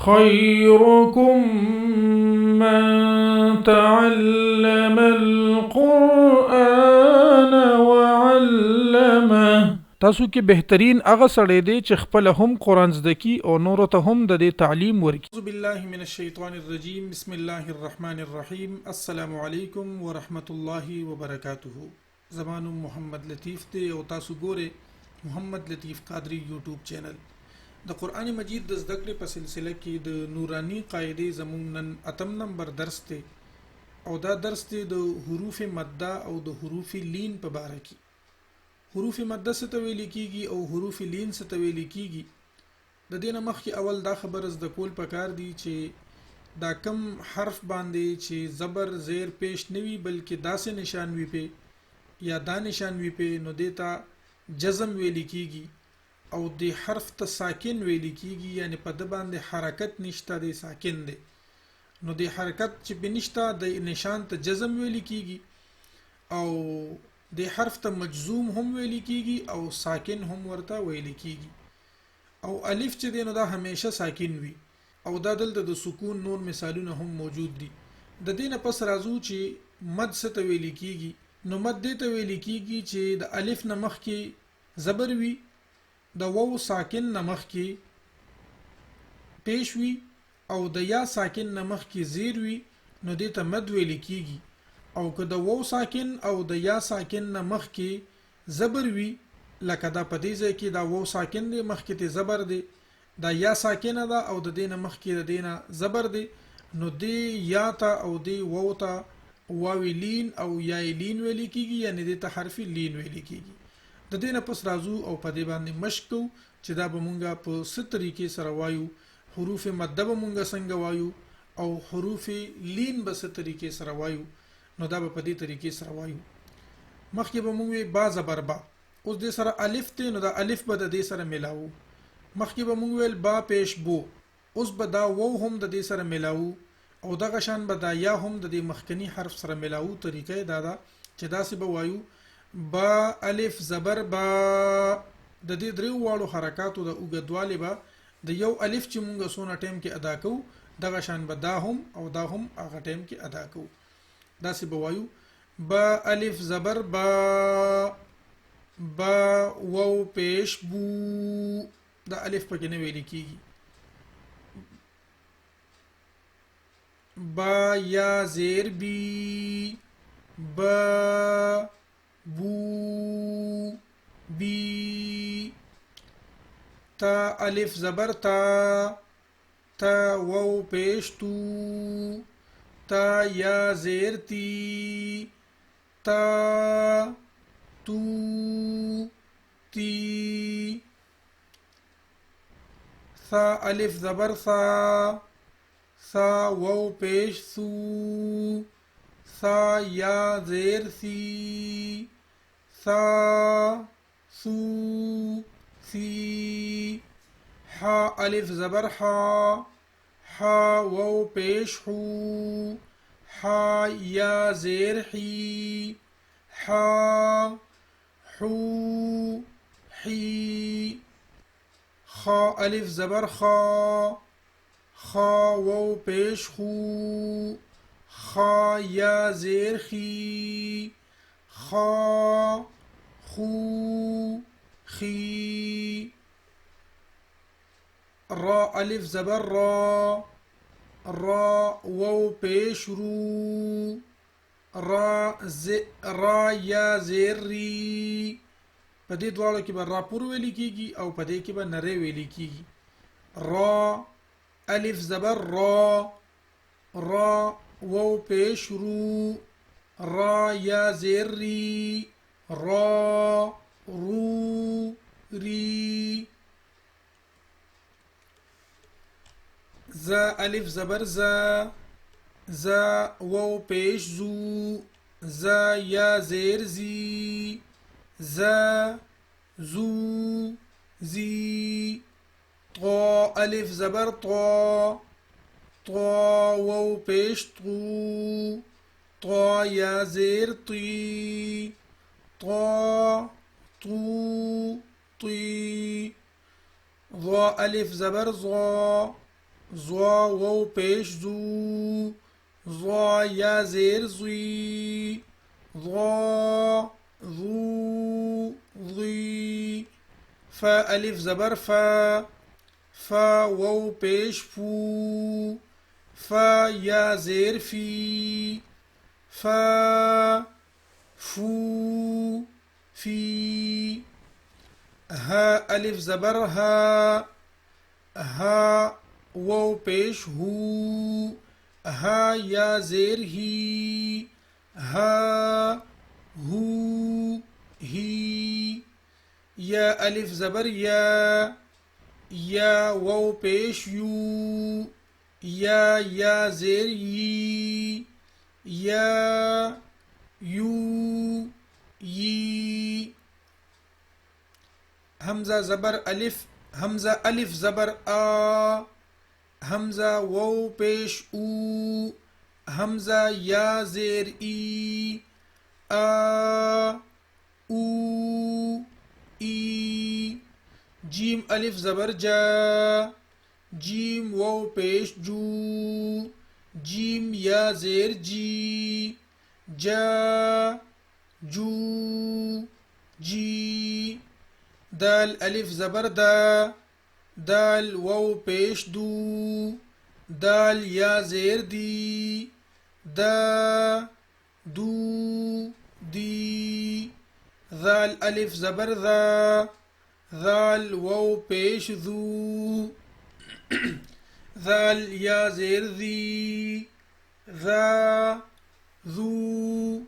خيركم من تعلم القرآن وعلمه. تاسو کې بهترین هغه سړی دی چې خپل هم قرآن زده کی او نور ته هم د دې تعلیم ورکړي. اعوذ بالله من الشیطان الرجیم. بسم الله الرحمن الرحیم. السلام علیکم ورحمت الله وبرکاته. زمانو محمد لطیف دی او تاسو ګوره محمد لطیف قادری یوټیوب چینل. د قرآن مجید د زده کړې په سلسله کې د نورانی قاعدې زموږ نن اتم نمبر درس دی او دا درس دی د حروف مده او د حروف لین په باره کې. حروف مده څه ته ویل کیږي او حروف لین څه ته ویل کیږي. د دې نه مخکې اول دا خبره زده کول پکار دی چې دا کم حرف باندې چې زبر زیر پیش نوي بلکې داسې نشان وي په یا دا نشان وي په نو دیتا جزم ویل کیږي او د حرف ته ساکن ویل کیږي، یعنی په د باندې حرکت نشته دی ساکن دی، نو د حرکت چې بنشته د نشان ته جزم ویل کیږي او د حرف ته مجزوم هم ویل کیږي او ساکن هم ورته ویل کیږي. او الف چې دی نو دا همیشه ساکن وي او دا دلته د سکون نور مثالونه هم موجود دي. د دې نه پس راځو چې مد څه ته ویل کیږي. نو مد دې ته ویل کیږي چې د الف نه مخکې زبر وي، د واو ساکن نه مخکې پیش وي او د یا ساکن نه مخکې زیر وي نو دې ته مد ویل کیږي. او که د واو ساکن او د یا ساکن نه مخکې زبر وي، لکه دا په دې ځای کې دا واو ساکن دی مخکې ته زبر دی، دا یا ساکنه ده او د دې نه مخکې د دې نه زبر دی، نو دې یا ته او دې واو ته واو لین او یا لین ویل کیږي، یعنی دې ته حرف لین ویل کیږي. د دې نه پس راځو او په دې باندې مشق کوو چې دا به مونږه په څه طریقې سره وایو، حروف مده به مونږه څنګه وایو او حروف لین به څه طریقې سره وایو. نو دا به په دې طریقې سره وایو. مخکې به مونږ با زبر با، اوس دې سره الف ته نو دا الف به د دې سره ملاو. مخکې به مونږ ویل با پیش بو، اوس به دا واو هم د دې سره ملاو او دغه شان به دا یا هم د دې مخکنی حرف سره ملاو. طریقې دا ده چې داسې به وایو با الف زبر با. د دې درې واړو حرکاتو د اوږدوالي به د یو الف چې مونږ سونه ټیم کې ادا کوو دغه شان به دا هم او دا هم هغه ټیم کې ادا کوو. داسې به وایو با الف زبر با، با واو پیش بو، دا الف پکې نه ویل کیږي. با یا زیر بی، با بو بی. تا الف زبر تا، تا واو پیش تو، تا یا زیر تی، تا تو تی. ثا الف زبر ثا، ثا واو پیش ثو، ثا یا زیر ثی، ثا ثو ثی. حا الف زبر حا، حا واو پیش حو، حا یا زیر حی، حا حو حی. خا الف زبر خا، خا واو پیش خو، خا یا زیر خی، خا خو خی. را الف زبر را، را واو پیش رو، را یا زیر ری. په دې دواړو کې به را پور ویل کیږي او په دې کې به نری ویل کیږي. را الف زبر را، را واو پیش رو، را یا زیر ری، را رو ری. زا الف زبر زا، زا واو پیش زو، زا یا زیر زی، زا زو زی. طا الف زبر طا، طا واو پیش طو، طا یا زیر طی، طا طو طی. ضا الف زبر ضا، ضا واو پیش ذو ضا یا زیر ضی ضا ذو ضی فا الف زبر فا فا واو پیش فو فا یا زیر فی فا فو فی ہا الف زبر ہا ہا واو پیش ہو ہا یا زیر ہی ہا ہو ہی یا الف زبر یا واو پیش یو یا زیر یی یا یو یی حمزہ زبر الف حمزہ الف زبر آ حمزہ واو پیش او حمزہ یا زیر ای آ او ای جیم الف زبر جا جیم واو پیش جو جیم یا زیر جی جا جو جی دال الف زبر دا دال واو پیش دو دال یا زیر دی دا دو دی ذال الف زبر ذا ذال واو پیش ذو ذال یا زیر ذی ذا ذو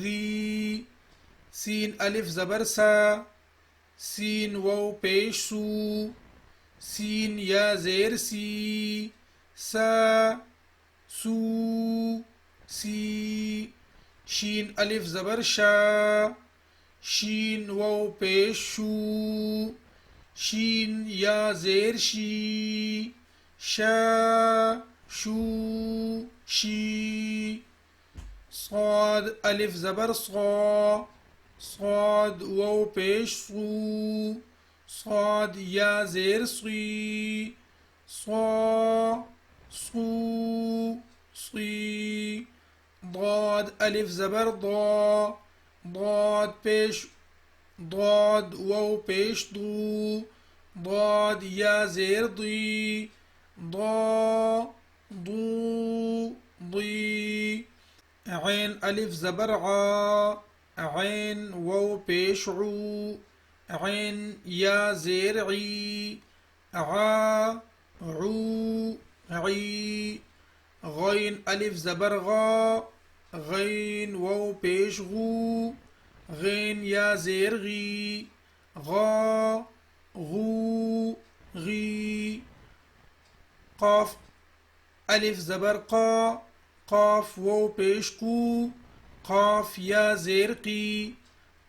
ذی سین الف زبر سا سین واو پیش سو سین یا زیر سی سا سو سی شین الف زبر شا شین واو پیش شو شین یا زیر شی شا شو شی صاد الف زبر صا صاد واو پیش صو صاد یا زیر صی صا صو صی ضاد الف زبر ضا ضاد پیش ضاد واو پیش ضو ضاد یا زیر ضی ضا ضو ضی عین الف زبر عا عین واو پیش عو عین یا زیر عی عا عو عی غین الف زبر غا غین واو پیش غو غین یا زیر غی غا غو غی قاف الف زبر قا قاف واو پیش کو قاف یا زیر قی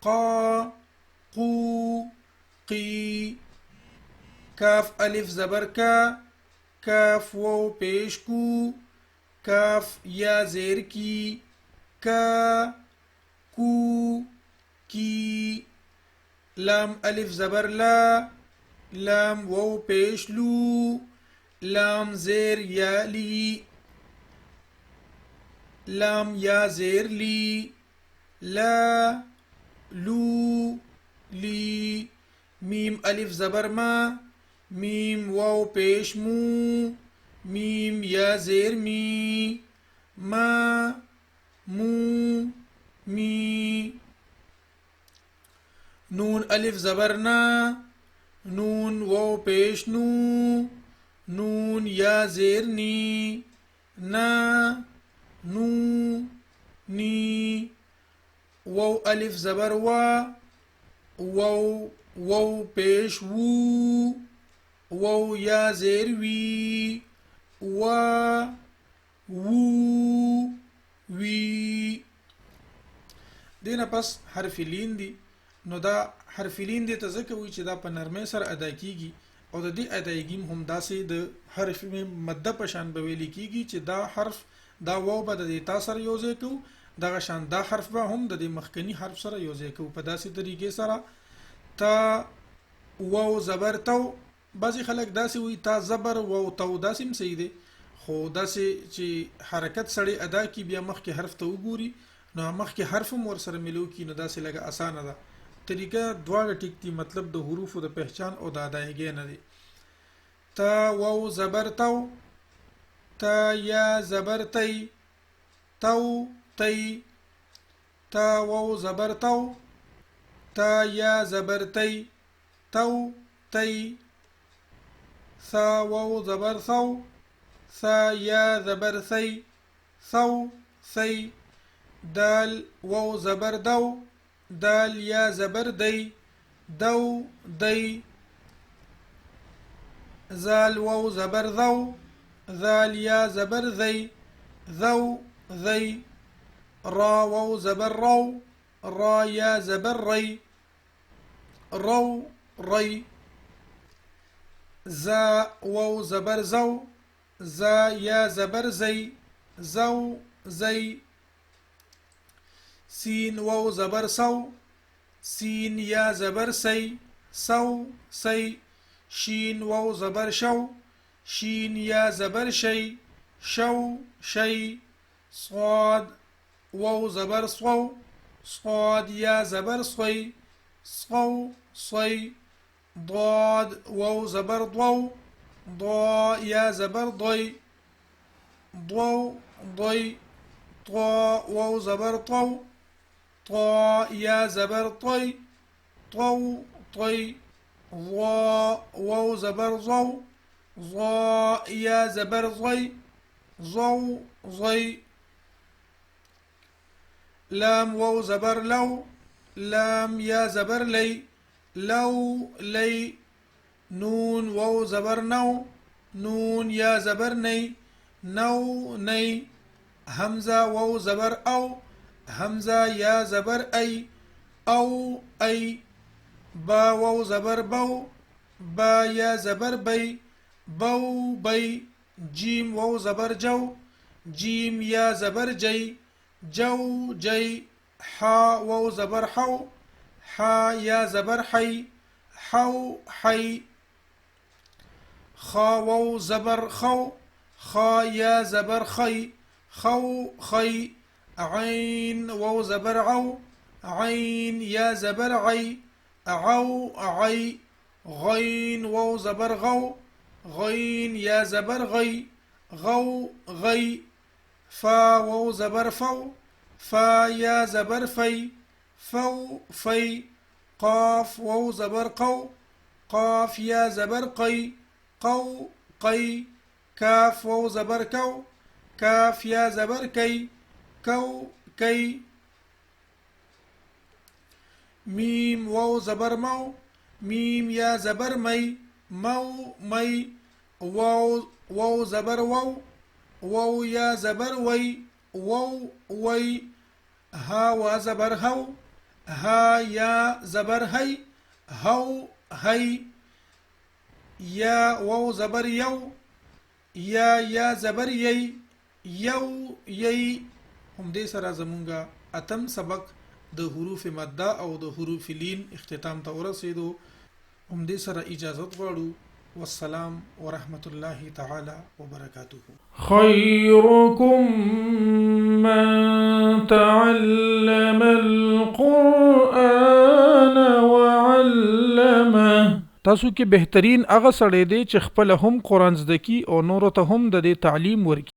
قا قو قی کاف الف زبر کا کاف واو پیش کو کاف یا زیر کی کا کو کی لام الف زبر لا لام واو پیش لو لام زیر یا لی لام یا زیر لی لا لو لی میم الف زبر ما میم واو پیش مو میم یا زیر می ما مو می نون الف زبر نا نون واو پیش نو نون یا زیر نی نا نو نی واو الف زبر وا واو واو پیش وو واو یا زیر وی وا وو وی دینه پس حرف لین دی نو دا حرف لین دی ته ځکه وایي چې دا په نرمۍ سره ادا کیږي او د دې ادایګي هم داسې د حرف مده په شان به ویل کیږي چې دا حرف دا واو به د تا سره یو ځای کوو دغه شان دا حرف به هم د دې مخکني حرف سره یو ځای کوو په داسې طریقې سره تا واو زبر تو بعضی خلک داسې وي تا زبر او تو داسې هم صحیح دی، خو داسې چې حرکت سړی ادا کی بیا مخکې حرف ته وګوري نو مخکې حرف هم ورسره ملو کی نو داسې لږه اسانه ده. طریقه دواړه ټیک دي، مطلب د حروفو د پہچان او د ادایګۍ نه دی. تا واو زبر تو، تا یا زبر تی، تو تی، تا واو زبر تو، تا یا زبر تی، تو تی، ثا واو زبر ثو، ثا یا زبر ثی، ثو ثی، دال واو زبر دو، دال یا زبر دی، دو دی، زال واو زبر ذو، ذال یا زبر ذی، ذو ذی، را واو زبر رو، را یا زبر ری، رو ری، زا واو زبر زو، زا یا زبر زی، زو زی، سین واو زبر سو، سین یا زبر سی، سو سی، شین واو زبر شو، شین یا زبر شی، شو شی، صاد واو زبر صو، صاد یا زبر صی، صو صی، ضاد واو زبر ضو، ضا یا زبر ضی، ضو ضی، طا واو زبر طو، طا یا زبر طی، طو طی، ضا واو زبر ضو، ضا یا زبر ضی، ضو ضی، لام واو زبر لو، لام یا زبر لی، لو لی، نون واو زبر نو، نون یا زبر نی، نو نی، حمزہ واو زبر او، حمزہ یا زبر ای، او ای، با واو زبر بو، با یا زبر بی، بو بی، جیم واو زبر جو، جیم یا زبر جی، جو جی، حا واو زبر حو، حا یا زبر حی، حو حی، خا واو زبر خو، خا یا زبر خی، خو خی، عین واو زبر عو، عین یا زبر عی، عو عی، غین واو زبر غو، غین یا زبر غی، غو غی، فا واو زبر فو، فا یا زبر فی، فو فی، قاف واو زبر قو، قاف یا زبر قی، قو قی، کاف واو زبر کو، کاف یا زبر کی، کو کی، میم واو زبر مو، میم یا زبر می، مو می، واو زبر وو، وو یا زبر وی، وو وی، ها وا زبر هو، ها یا زبر هی، هو هی، یا واو زبر یو، یا زبر یی، یو یی. همدې سره زمونږه اتم سبق د حروف مده او د حروف لین اختتام ته ورسېدو. همدې سره اجازت غواړو. والسلام ورحمة الله تعالى وبركاته. خيركم من تعلم القرآن وعلمه. تاسو کې بهترین هغه سړی دی چې خپل هم قرآن زده کی او نورو ته هم د دې تعلیم ورکړي.